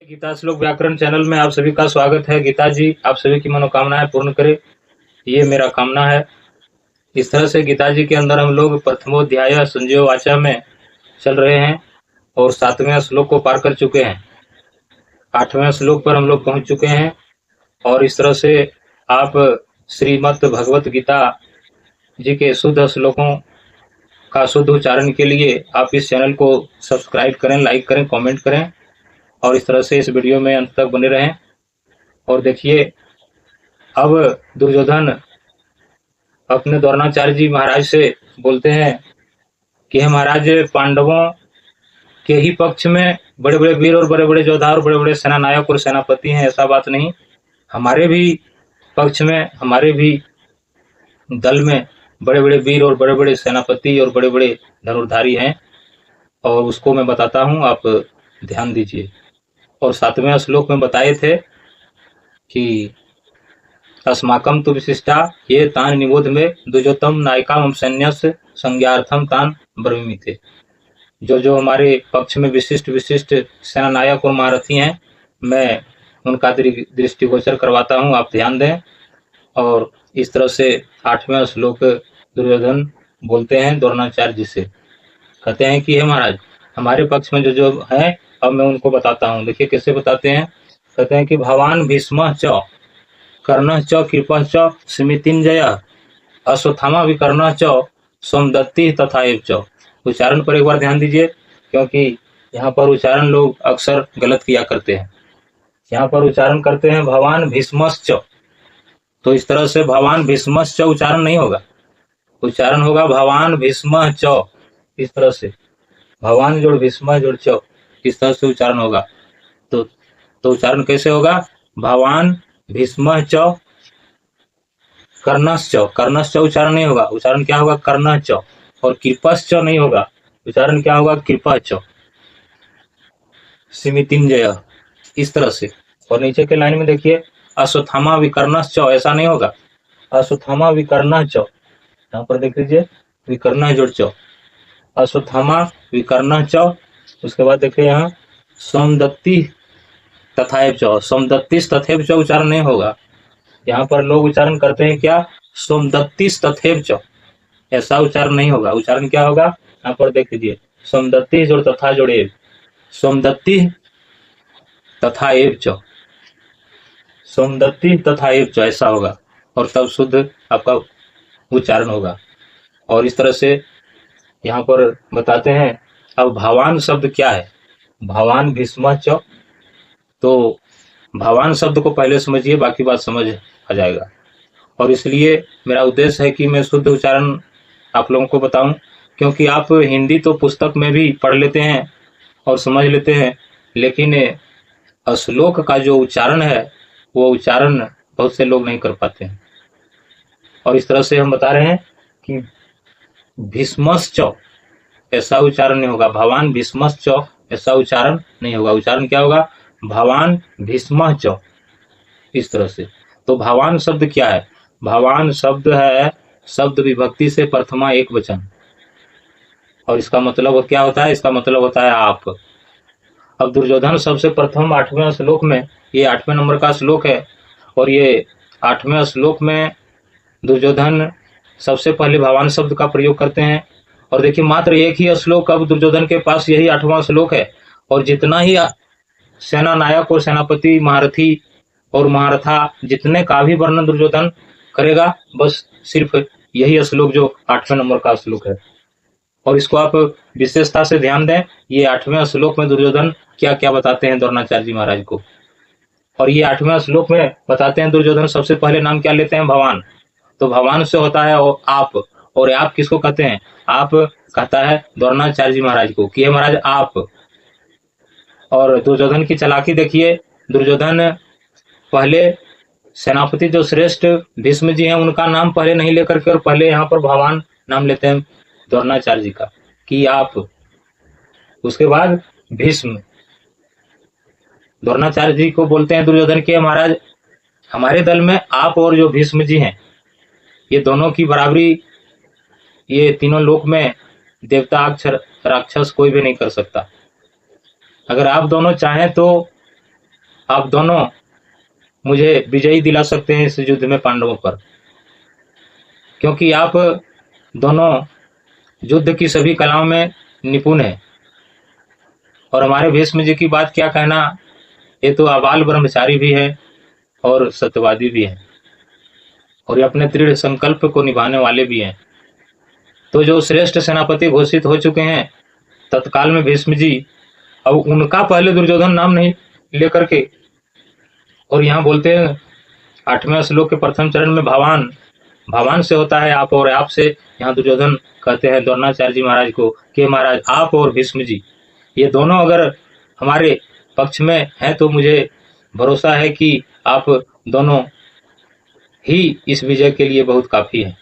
गीता श्लोक व्याकरण चैनल में आप सभी का स्वागत है। गीता जी आप सभी की मनोकामनाएं पूर्ण करे, ये मेरा कामना है। इस तरह से गीता जी के अंदर हम लोग प्रथमोध्याय संजय वाचा में चल रहे हैं और 7वें श्लोक को पार कर चुके हैं। 8वें श्लोक पर हम लोग पहुंच चुके हैं और इस तरह से आप श्रीमद् भगवत गीता जी के शुद्ध श्लोकों का शुद्ध उच्चारण के लिए आप इस चैनल को सब्सक्राइब करें, लाइक करें, कमेंट करें और इस तरह से इस वीडियो में अंत तक बने रहें। और देखिए, अब दुर्योधन अपने द्रोणाचार्य जी महाराज से बोलते हैं कि हे महाराज, पांडवों के ही पक्ष में बड़े बड़े वीर और बड़े बड़े योद्धा और बड़े बड़े सेना नायक और सेनापति हैं, ऐसा बात नहीं। हमारे भी पक्ष में, हमारे भी दल में बड़े बड़े वीर और बड़े बड़े सेनापति और बड़े बड़े धनुर्धारी हैं और उसको मैं बताता हूँ, आप ध्यान दीजिए। और 7वें श्लोक में बताए थे कि अस्माकं तु विशिष्टा ये तान निबोध में द्विजोतम नायिका सैन्यस्य संज्ञार्थम तान ब्रवीमि थे। जो हमारे पक्ष में विशिष्ट विशिष्ट सेना नायक और महारथी हैं, मैं उनका दृष्टिगोचर करवाता हूँ, आप ध्यान दें। और इस तरह से 8वें श्लोक दुर्योधन बोलते हैं द्रोणाचार्य जी से, कहते हैं कि हे महाराज, हमारे पक्ष में जो है अब मैं उनको बताता हूँ। देखिए कैसे बताते हैं, कहते हैं कि भवान भीष्म च कर्ण च कृपा च स्मृतिंजय अश्वत्थामा विकर्ण च सोमदत्ति तथा एव च। उच्चारण पर एक बार ध्यान दीजिए, क्योंकि यहाँ पर उच्चारण लोग अक्सर गलत किया करते हैं। यहाँ पर उच्चारण करते हैं भवान भीष्मश्च, तो इस तरह से भवान भीष्मश्च उच्चारण नहीं होगा, उच्चारण होगा भवान भीष्म च। इस तरह से भवान जोड़ भीष्म जोड़ च, इस तरह से उच्चारण होगा। तो उच्चारण कैसे होगा, भवान भीष्म च कर्णश्च, कर्णश्च उच्चारण नहीं होगा, उच्चारण क्या होगा कर्णच। और कृपश्च नहीं होगा, उच्चारण क्या होगा कृपच। स्मृतिंजय, इस तरह से। और नीचे के लाइन में देखिए अश्वत्थामा विकर्णश्च, ऐसा नहीं होगा, अश्वत्थामा विकर्णच। यहाँ पर देख लीजिए विकर्ण जोड़ च, अश्वत्थामा विकर्णच। उसके बाद देखिए यहाँ सोमदत्ति तथाएव च, सोमदत्तिस तथैव च उच्चारण नहीं होगा। यहाँ पर लोग उच्चारण करते हैं क्या, सोमदत्तिस तथैव च, ऐसा उच्चारण नहीं होगा। उच्चारण क्या होगा, यहाँ पर देख लीजिए सोमदत्ति जोड़ तथा जोड़ एव, सोमदत्ति तथा एव च, सोमदत्ति तथा एव च, ऐसा होगा और तब शुद्ध आपका उच्चारण होगा। और इस तरह से यहाँ पर बताते हैं। अब भवान शब्द क्या है, भवान भीष्म च, तो भवान शब्द को पहले समझिए, बाकी बात समझ आ जाएगा। और इसलिए मेरा उद्देश्य है कि मैं शुद्ध उच्चारण आप लोगों को बताऊं, क्योंकि आप हिंदी तो पुस्तक में भी पढ़ लेते हैं और समझ लेते हैं, लेकिन श्लोक का जो उच्चारण है वो उच्चारण बहुत से लोग नहीं कर पाते हैं। और इस तरह से हम बता रहे हैं कि भीष्मश्च ऐसा उच्चारण नहीं होगा, भवान भीष्मश्च ऐसा उच्चारण नहीं होगा। उच्चारण क्या होगा, भवान भीष्म च, इस तरह से। तो भवान शब्द क्या है, भवान शब्द है शब्द विभक्ति से प्रथमा एक वचन, और इसका मतलब क्या होता है, इसका मतलब होता है आप। अब दुर्योधन सबसे प्रथम 8वें श्लोक में, ये 8वें नंबर का श्लोक है और ये 8वें श्लोक में दुर्योधन सबसे पहले भवान शब्द का प्रयोग करते हैं। और देखिए मात्र एक ही श्लोक अब दुर्योधन के पास, यही 8वां श्लोक है, और जितना ही सेना नायक और सेनापति महारथी और महारथा जितने का भी वर्णन दुर्योधन करेगा, बस सिर्फ यही श्लोक जो 8वें नंबर का श्लोक है। और इसको आप विशेषता से ध्यान दें, ये 8वें श्लोक में दुर्योधन क्या क्या बताते हैं द्रोणाचार्य जी महाराज को। और ये 8वें श्लोक में बताते हैं दुर्योधन सबसे पहले नाम क्या लेते हैं, भवान। तो भवान से होता है आप, और आप किसको कहते हैं, आप कहता है द्रोणाचार्य जी महाराज को कि महाराज आप। और दुर्योधन की चालाकी देखिए, दुर्योधन पहले सेनापति जो श्रेष्ठ भीष्म जी हैं उनका नाम पहले नहीं लेकर के, और पहले यहाँ पर भगवान नाम लेते हैं द्रोणाचार्य जी का कि आप। उसके बाद भीष्म, द्रोणाचार्य जी को बोलते हैं दुर्योधन के महाराज, हमारे दल में आप और जो भीष्म जी हैं ये दोनों की बराबरी ये तीनों लोक में देवता अक्षर राक्षस कोई भी नहीं कर सकता। अगर आप दोनों चाहें तो आप दोनों मुझे विजयी दिला सकते हैं इस युद्ध में पांडवों पर, क्योंकि आप दोनों युद्ध की सभी कलाओं में निपुण हैं। और हमारे भीष्म जी की बात क्या कहना, ये तो आबाल ब्रह्मचारी भी है और सत्यवादी भी है, और ये अपने दृढ़ संकल्प को निभाने वाले भी हैं। तो जो श्रेष्ठ सेनापति घोषित हो चुके हैं तत्काल में भीष्म जी, अब उनका पहले दुर्योधन नाम नहीं लेकर के, और यहाँ बोलते हैं 8वें श्लोक के प्रथम चरण में भगवान भगवान से होता है आप, और आप से यहाँ दुर्योधन कहते हैं द्रोणाचार्य जी महाराज को कि महाराज आप और भीष्म जी ये दोनों अगर हमारे पक्ष में हैं तो मुझे भरोसा है कि आप दोनों ही इस विजय के लिए बहुत काफी है।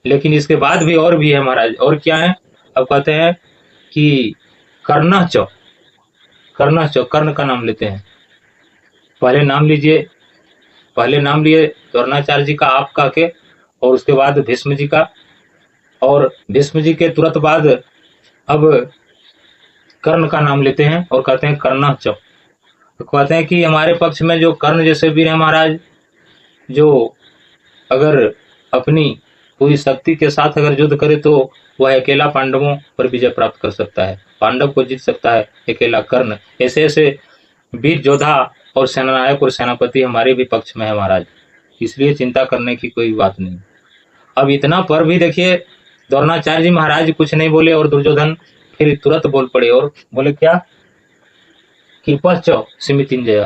लेकिन इसके बाद भी और भी है महाराज, और क्या है? अब कहते हैं कि कर्णाच, कर्ण का नाम लेते हैं। पहले नाम लीजिए, पहले नाम लिए द्रोणाचार्य जी का आप का के, और उसके बाद भीष्म जी का, और भीष्म जी के तुरंत बाद अब कर्ण का नाम लेते हैं और कहते हैं कर्णाच। तो कहते हैं कि हमारे पक्ष में जो कर्ण जैसे वीर है महाराज, जो अगर अपनी पूरी शक्ति के साथ अगर युद्ध करे तो वह अकेला पांडवों पर विजय प्राप्त कर सकता है, पांडव को जीत सकता है अकेला कर्ण। ऐसे ऐसे वीर योद्धा और सेनानायक और सेनापति हमारे भी पक्ष में है महाराज, इसलिए चिंता करने की कोई बात नहीं। अब इतना पर भी देखिए द्रोणाचार्य जी महाराज कुछ नहीं बोले, और दुर्योधन फिर तुरंत बोल पड़े और बोले क्या, कृपश्च सिमितिंजय।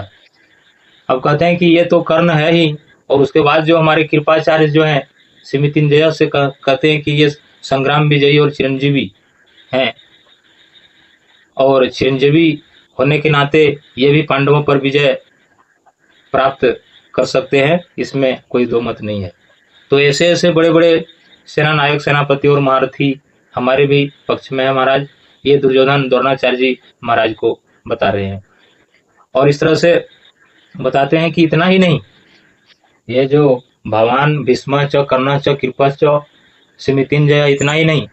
अब कहते हैं कि ये तो कर्ण है ही, और उसके बाद जो हमारे कृपाचार्य जो हैं सिमितिंजय से कहते हैं कि ये संग्राम विजयी और चिरंजीवी हैं, और चिरंजीवी होने के नाते ये भी पांडवों पर विजय प्राप्त कर सकते हैं, इसमें कोई दो मत नहीं है। तो ऐसे ऐसे बड़े बड़े सेनानायक सेनापति और महारथी हमारे भी पक्ष में है महाराज, ये दुर्योधन द्रोणाचार्य जी महाराज को बता रहे हैं। और इस तरह से बताते हैं कि इतना ही नहीं, ये जो भगवान भीष्म च कर्ण च कृपा च सिमितिंजय, इतना ही नहीं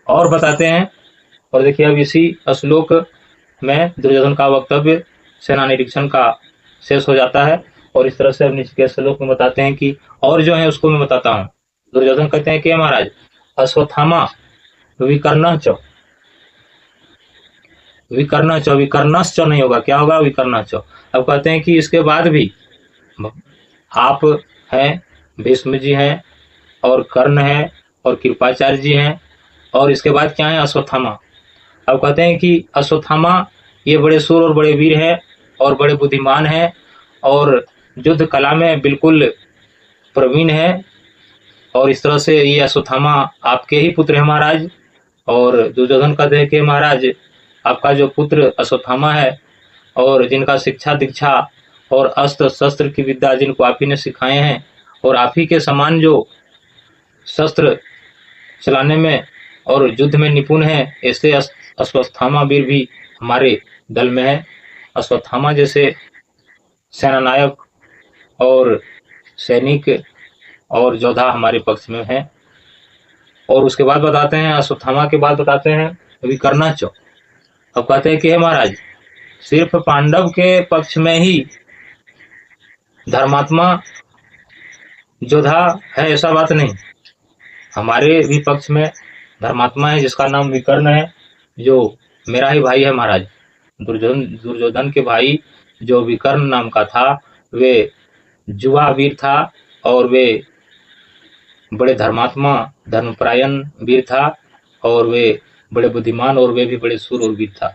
और बताते हैं। और देखिए अब इसी श्लोक में दुर्योधन का वक्तव्य सेना निरीक्षण का शेष हो जाता है, और इस तरह से अब नीचे के श्लोक में बताते हैं कि और जो है उसको मैं बताता हूँ। दुर्योधन कहते हैं कि महाराज अश्वत्थामा विकर्णच, विकर्णच, विकर्णश्च नहीं होगा, क्या होगा? विकर्णच। अब कहते हैं कि इसके बाद भी आप हैं, भीष्म जी हैं, और कर्ण हैं, और कृपाचार्य जी हैं, और इसके बाद क्या है? अश्वत्थामा। अब कहते हैं कि अश्वत्थामा ये बड़े सूर और बड़े वीर हैं और बड़े बुद्धिमान हैं, और युद्ध कला में बिल्कुल प्रवीण है, और इस तरह से ये अश्वत्थामा आपके ही पुत्र है महाराज। और दुर्योधन कहते हैं कि महाराज आपका जो पुत्र अश्वत्थामा है, और जिनका शिक्षा दीक्षा और अस्त्र शस्त्र की विद्या जिनको आप ही ने सिखाए हैं, और आप ही के समान जो शस्त्र चलाने में और युद्ध में निपुण है, ऐसे अश्वत्थामा वीर भी हमारे दल में है। अश्वत्थामा जैसे सेनानायक और सैनिक और योद्धा हमारे पक्ष में है। और उसके बाद बताते हैं, अश्वत्थामा के बाद बताते हैं विकर्णच। अब कहते हैं कि हे महाराज सिर्फ पांडव के पक्ष में ही धर्मात्मा योद्धा है ऐसा बात नहीं, हमारे भी पक्ष में धर्मात्मा है जिसका नाम विकर्ण है, जो मेरा ही भाई है महाराज। दुर्योधन के भाई जो विकर्ण नाम का था, वे युवा वीर था, और वे बड़े धर्मात्मा धर्मपरायण वीर था, और वे बड़े बुद्धिमान, और वे भी बड़े सूर और वीर था।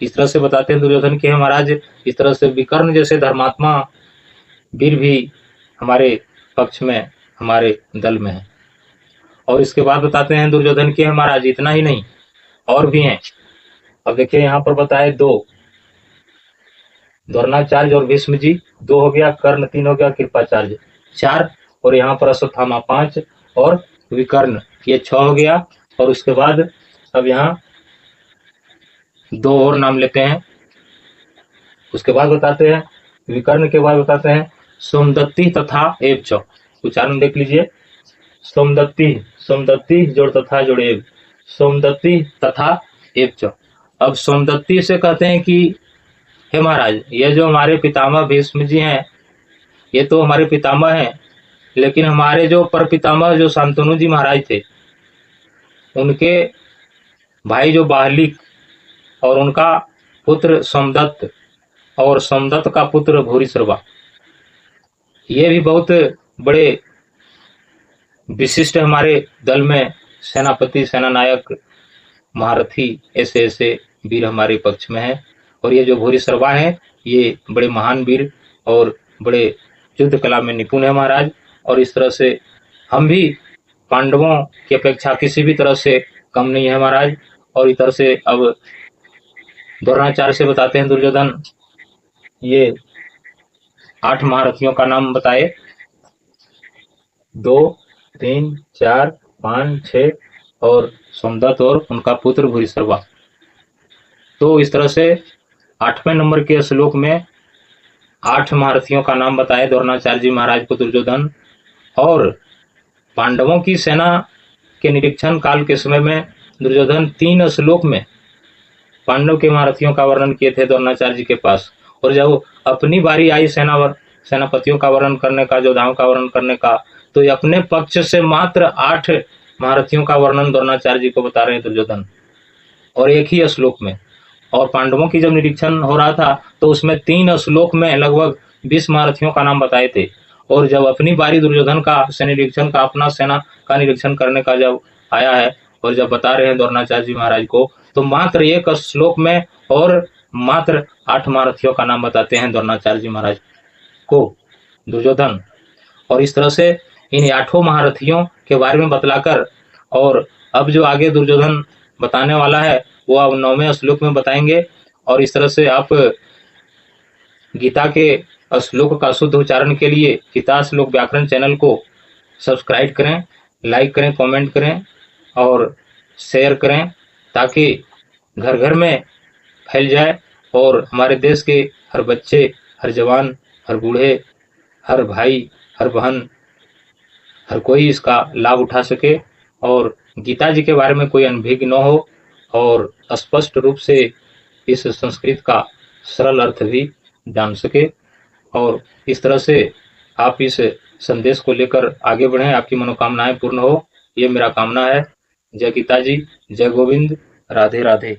इस तरह से बताते हैं दुर्योधन के महाराज, इस तरह से विकर्ण जैसे धर्मात्मा वीर भी हमारे पक्ष में हमारे दल में है। और इसके बाद बताते हैं दुर्योधन के महाराज इतना ही नहीं और भी हैं। अब देखिए यहाँ पर बताए दो, द्रोणाचार्य और भीष्म जी 2 हो गया, कर्ण 3 हो गया, कृपाचार्य 4, और यहाँ पर अश्वत्थामा 5 और विकर्ण ये 6 हो गया। और उसके बाद अब यहाँ 2 और नाम लेते हैं। उसके बाद बताते हैं विकर्ण के बाद बताते हैं सोमदत्ती तथा एवच। उच्चारण देख लीजिए, सोमदत्ती, सोमदत्ती जोड़ तथा जोड़ एव, सोमदत्ती तथा एवच। अब सोमदत्ती से कहते हैं कि हे महाराज, ये जो हमारे पितामह भीष्म जी हैं, ये तो हमारे पितामह हैं, लेकिन हमारे जो पर पितामह जो शांतनु जी महाराज थे, उनके भाई जो बाहलिक और उनका पुत्र सोमदत्त और सोमदत्त का पुत्र भूरिश्रवा, ये भी बहुत बड़े विशिष्ट हमारे दल में सेनापति, सेना नायक, महारथी, ऐसे ऐसे वीर हमारे पक्ष में हैं। और ये जो भूरिश्रवा हैं, ये बड़े महान वीर और बड़े युद्ध कला में निपुण है महाराज। और इस तरह से हम भी पांडवों की अपेक्षा किसी भी तरह से कम नहीं है महाराज। और इस तरह से अब द्रोणाचार्य से बताते हैं दुर्योधन ये 8 महारथियों का नाम बताए, 2, 3, 4, 5, 6 और सोमदत्त और उनका पुत्र भूरिश्रवा। तो इस तरह से 8वें नंबर के श्लोक में 8 महारथियों का नाम बताए द्रोणाचार्य जी महाराज को दुर्योधन। और पांडवों की सेना के निरीक्षण काल के समय में दुर्योधन 3 श्लोक में पांडव के महारथियों का वर्णन किए थे द्रोणाचार्य जी के पास। और जब अपनी बारी आई सेनापतियों का वर्णन करने का, योद्धाओं का वर्णन करने का, तो ये अपने पक्ष से मात्र 8 महारथियों का वर्णन द्रोणाचार्य जी को बता रहे हैं दुर्योधन, और एक ही श्लोक में। और पांडवों की जब निरीक्षण हो रहा था तो उसमें 3 श्लोक में लगभग 20 महारथियों का नाम बताए थे। और जब अपनी बारी दुर्योधन का निरीक्षण का, अपना सेना का निरीक्षण करने का जब आया है और जब बता रहे हैं द्रोणाचार्य जी महाराज को, तो मात्र एक श्लोक में और मात्र 8 महारथियों का नाम बताते हैं द्रोणाचार्य जी महाराज को दुर्योधन। और इस तरह से इन 8 महारथियों के बारे में बतलाकर, और अब जो आगे दुर्योधन बताने वाला है वो अब 9वें श्लोक में बताएंगे। और इस तरह से आप गीता के श्लोक का शुद्ध उच्चारण के लिए गीता श्लोक व्याकरण चैनल को सब्सक्राइब करें, लाइक करें, कमेंट करें और शेयर करें, ताकि घर घर में फैल जाए और हमारे देश के हर बच्चे, हर जवान, हर बूढ़े, हर भाई, हर बहन, हर कोई इसका लाभ उठा सके और गीता जी के बारे में कोई अनभिज्ञ न हो और स्पष्ट रूप से इस संस्कृत का सरल अर्थ भी जान सके। और इस तरह से आप इस संदेश को लेकर आगे बढ़ें, आपकी मनोकामनाएं पूर्ण हो, ये मेरा कामना है। जय गीता जी, जय गोविंद, राधे राधे।